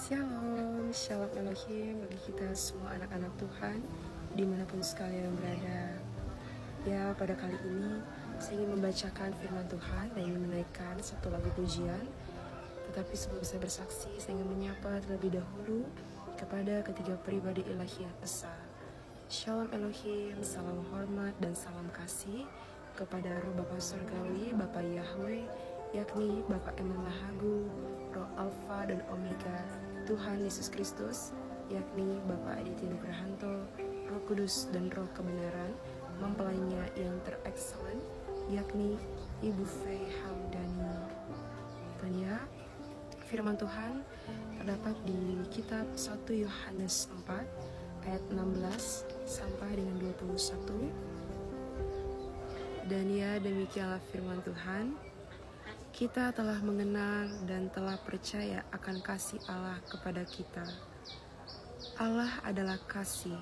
Shalom, Shalom Elohim bagi kita semua anak-anak Tuhan dimanapun sekalian berada. Ya, pada kali ini saya ingin membacakan firman Tuhan dan ingin menaikkan satu lagu pujian. Tetapi sebelum saya bersaksi, saya ingin menyapa terlebih dahulu kepada ketiga pribadi ilahi yang esa. Shalom Elohim, salam hormat dan salam kasih kepada Roh Bapa Surgawi, Bapa Yahweh, yakni Bapa Eman Lahagu, Roh Alfa dan Omega, Tuhan Yesus Kristus, yakni Bapa Aditya Nugrahanto, Roh Kudus dan Roh Kebenaran, mempelainya yang terexcellent, yakni Ibu Fei Hamdani. Dan ya, firman Tuhan terdapat di kitab 1 Yohanes 4 ayat 16 sampai dengan 21. Dan ya, demikianlah firman Tuhan. Kita telah mengenal dan telah percaya akan kasih Allah kepada kita. Allah adalah kasih,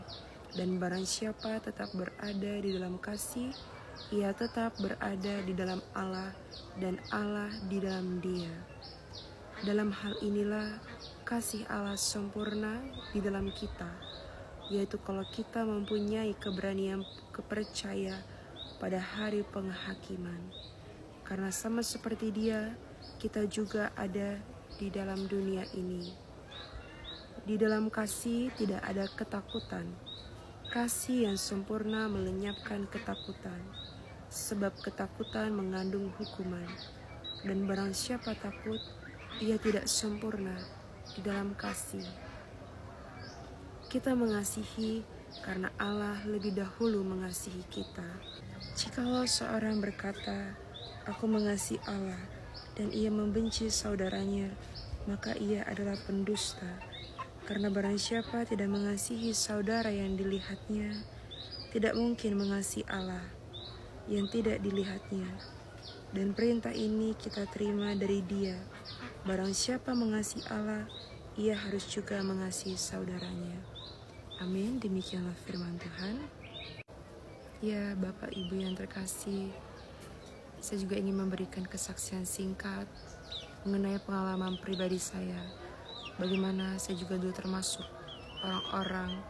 dan barang siapa tetap berada di dalam kasih, ia tetap berada di dalam Allah dan Allah di dalam Dia. Dalam hal inilah kasih Allah sempurna di dalam kita, yaitu kalau kita mempunyai keberanian kepercaya pada hari penghakiman. Karena sama seperti Dia, kita juga ada di dalam dunia ini. Di dalam kasih tidak ada ketakutan. Kasih yang sempurna melenyapkan ketakutan, sebab ketakutan mengandung hukuman. Dan barang siapa takut, ia tidak sempurna di dalam kasih. Kita mengasihi karena Allah lebih dahulu mengasihi kita. Jikalau seorang berkata, "Aku mengasihi Allah," dan ia membenci saudaranya, maka ia adalah pendusta. Karena barang siapa tidak mengasihi saudara yang dilihatnya, tidak mungkin mengasihi Allah yang tidak dilihatnya. Dan perintah ini kita terima dari Dia. Barang siapa mengasihi Allah, ia harus juga mengasihi saudaranya. Amin. Demikianlah firman Tuhan. Ya, Bapak Ibu yang terkasih, saya juga ingin memberikan kesaksian singkat mengenai pengalaman pribadi saya. Bagaimana saya juga dulu termasuk orang-orang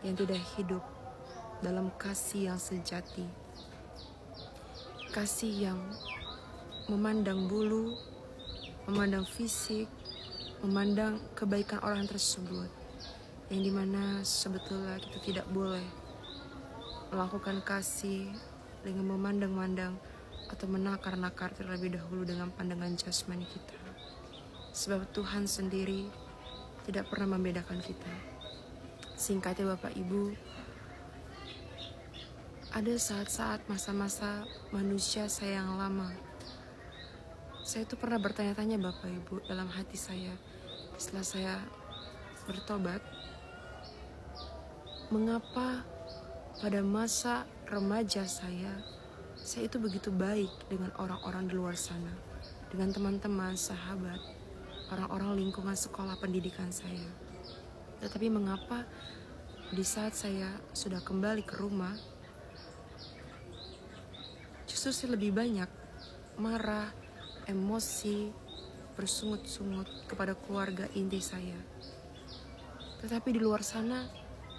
yang tidak hidup dalam kasih yang sejati. Kasih yang memandang bulu, memandang fisik, memandang kebaikan orang tersebut. Yang dimana sebetulnya kita tidak boleh melakukan kasih dengan memandang-mandang atau menakar-nakar terlebih dahulu dengan pandangan jasmani kita. Sebab Tuhan sendiri tidak pernah membedakan kita. Singkatnya Bapak Ibu, ada saat-saat masa-masa manusia saya yang lama. Saya itu pernah bertanya-tanya Bapak Ibu dalam hati saya setelah saya bertobat, mengapa pada masa remaja saya itu begitu baik dengan orang-orang di luar sana, dengan teman-teman, sahabat, orang-orang lingkungan sekolah pendidikan saya. Tetapi mengapa di saat saya sudah kembali ke rumah, justru saya lebih banyak marah, emosi, bersungut-sungut kepada keluarga inti saya. Tetapi di luar sana,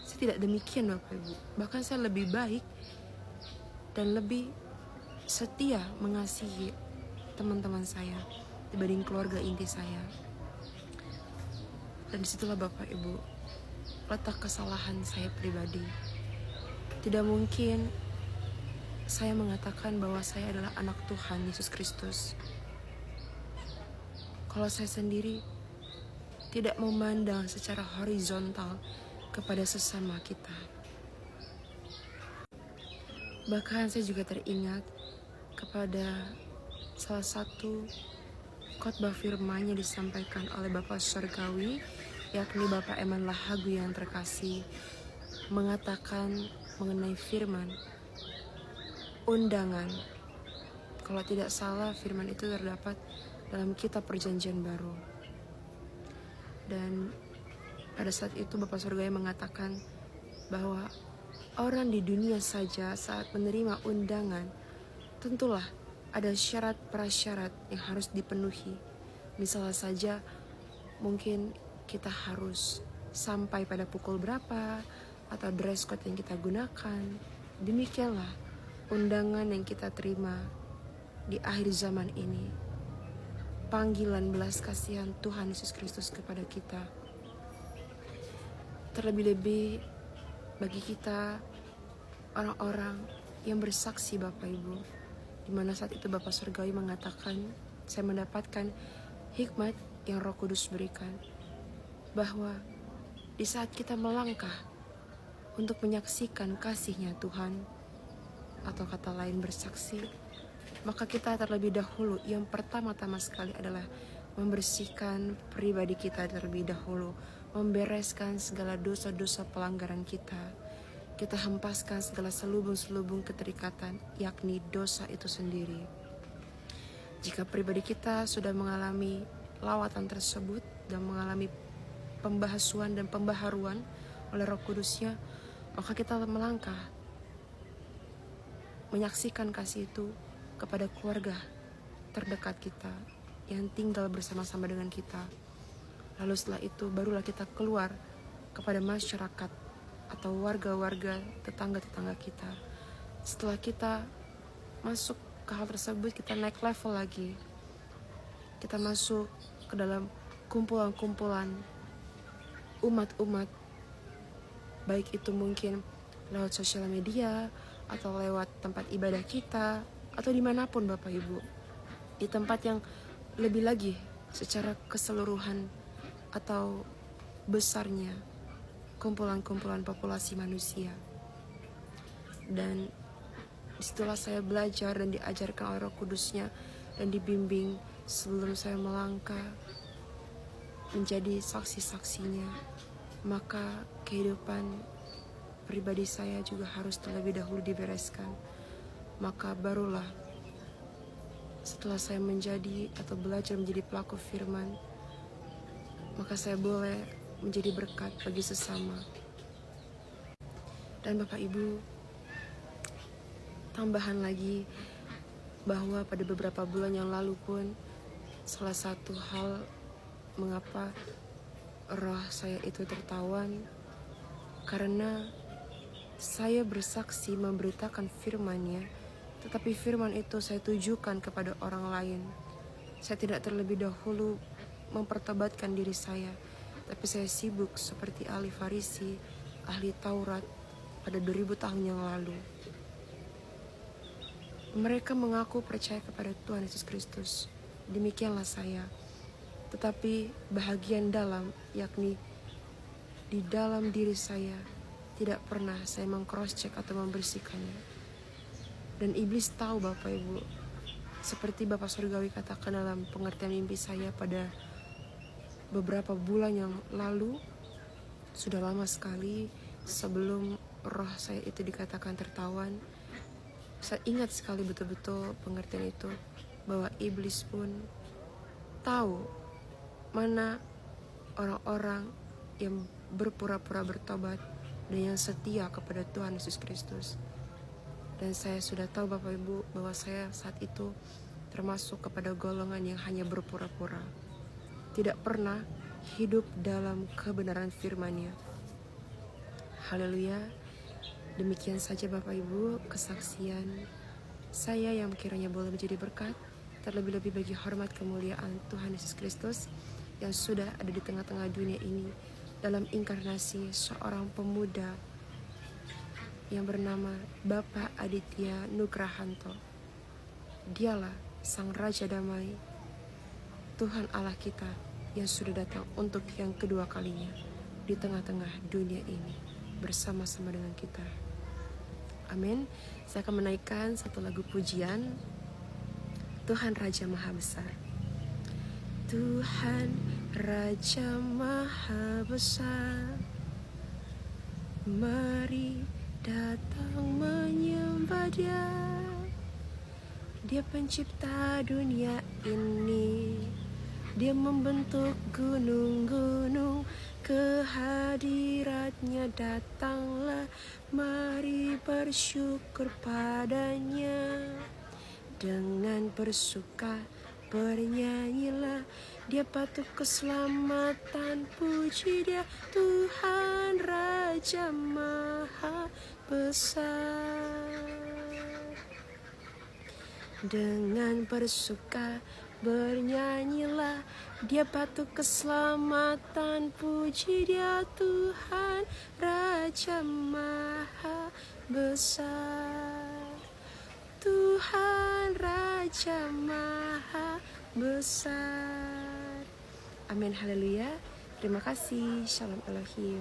saya tidak demikian Bapak Ibu. Bahkan saya lebih baik dan lebih setia mengasihi teman-teman saya dibanding keluarga inti saya. Dan disitulah Bapak Ibu letak kesalahan saya pribadi. Tidak mungkin saya mengatakan bahwa saya adalah anak Tuhan Yesus Kristus kalau saya sendiri tidak memandang secara horizontal kepada sesama kita. Bahkan saya juga teringat kepada salah satu khotbah firman yang disampaikan oleh Bapak Surgawi, yakni Bapak Eman Lahagu yang terkasih, mengatakan mengenai firman undangan. Kalau tidak salah, firman itu terdapat dalam kitab Perjanjian Baru. Dan pada saat itu Bapak Surgawi mengatakan bahwa orang di dunia saja saat menerima undangan, tentulah ada syarat prasyarat yang harus dipenuhi. Misalnya saja mungkin kita harus sampai pada pukul berapa atau dress code yang kita gunakan. Demikianlah undangan yang kita terima di akhir zaman ini. Panggilan belas kasihan Tuhan Yesus Kristus kepada kita. Terlebih-lebih bagi kita orang-orang yang bersaksi Bapak Ibu, di mana saat itu Bapak Surgawi mengatakan, saya mendapatkan hikmat yang Roh Kudus berikan, bahwa di saat kita melangkah untuk menyaksikan kasih-Nya Tuhan, atau kata lain bersaksi, maka kita terlebih dahulu yang pertama-tama sekali adalah membersihkan pribadi kita terlebih dahulu, membereskan segala dosa-dosa pelanggaran kita. Kita hempaskan segala selubung-selubung keterikatan, yakni dosa itu sendiri. Jika pribadi kita sudah mengalami lawatan tersebut dan mengalami pembahasuan dan pembaharuan oleh Roh Kudus-Nya, maka kita melangkah menyaksikan kasih itu kepada keluarga terdekat kita yang tinggal bersama-sama dengan kita. Lalu setelah itu barulah kita keluar kepada masyarakat atau warga-warga tetangga-tetangga kita. Setelah kita masuk ke hal tersebut, kita naik level lagi. Kita masuk ke dalam kumpulan-kumpulan umat-umat, baik itu mungkin lewat sosial media atau lewat tempat ibadah kita, atau dimanapun Bapak Ibu, di tempat yang lebih lagi secara keseluruhan atau besarnya kumpulan-kumpulan populasi manusia. Dan disitulah saya belajar dan diajarkan oleh Roh Kudus-Nya dan dibimbing sebelum saya melangkah menjadi saksi-saksinya. Maka kehidupan pribadi saya juga harus terlebih dahulu dibereskan. Maka barulah setelah saya menjadi atau belajar menjadi pelaku firman, maka saya boleh menjadi berkat bagi sesama. Dan Bapak Ibu, tambahan lagi bahwa pada beberapa bulan yang lalu pun salah satu hal mengapa roh saya itu tertawan, karena saya bersaksi memberitakan firman-Nya, tetapi firman itu saya tujukan kepada orang lain. Saya tidak terlebih dahulu mempertobatkan diri saya, tapi saya sibuk seperti ahli Farisi, ahli Taurat pada 2000 tahun yang lalu. Mereka mengaku percaya kepada Tuhan Yesus Kristus. Demikianlah saya. Tetapi bahagian dalam, yakni di dalam diri saya, tidak pernah saya meng-cross-check atau membersihkannya. Dan iblis tahu Bapak Ibu, seperti Bapak Surgawi katakan dalam pengertian mimpi saya pada beberapa bulan yang lalu, sudah lama sekali sebelum roh saya itu dikatakan tertawan. Saya ingat sekali betul-betul pengertian itu, bahwa iblis pun tahu mana orang-orang yang berpura-pura bertobat dan yang setia kepada Tuhan Yesus Kristus. Dan saya sudah tahu Bapak Ibu bahwa saya saat itu termasuk kepada golongan yang hanya berpura-pura, tidak pernah hidup dalam kebenaran firman-Nya. Haleluya. Demikian saja Bapak Ibu kesaksian saya yang kiranya boleh menjadi berkat, terlebih-lebih bagi hormat kemuliaan Tuhan Yesus Kristus yang sudah ada di tengah-tengah dunia ini dalam inkarnasi seorang pemuda yang bernama Bapak Aditya Nugrahanto. Dialah Sang Raja Damai, Tuhan Allah kita yang sudah datang untuk yang kedua kalinya di tengah-tengah dunia ini bersama-sama dengan kita. Amin. Saya akan menaikkan satu lagu pujian, Tuhan Raja Maha Besar. Tuhan Raja Maha Besar, mari datang menyembah Dia. Dia pencipta dunia ini, Dia membentuk gunung-gunung, kehadirat-Nya datanglah, mari bersyukur padanya. Dengan bersuka bernyanyilah, Dia patut keselamatan, puji puji Dia, Tuhan Raja Maha Besar. Dengan bersuka bernyanyilah, Dia patut keselamatan, puji Dia, Tuhan Raja Maha Besar. Tuhan Raja Maha Besar. Amin, haleluya. Terima kasih. Shalom Elohim.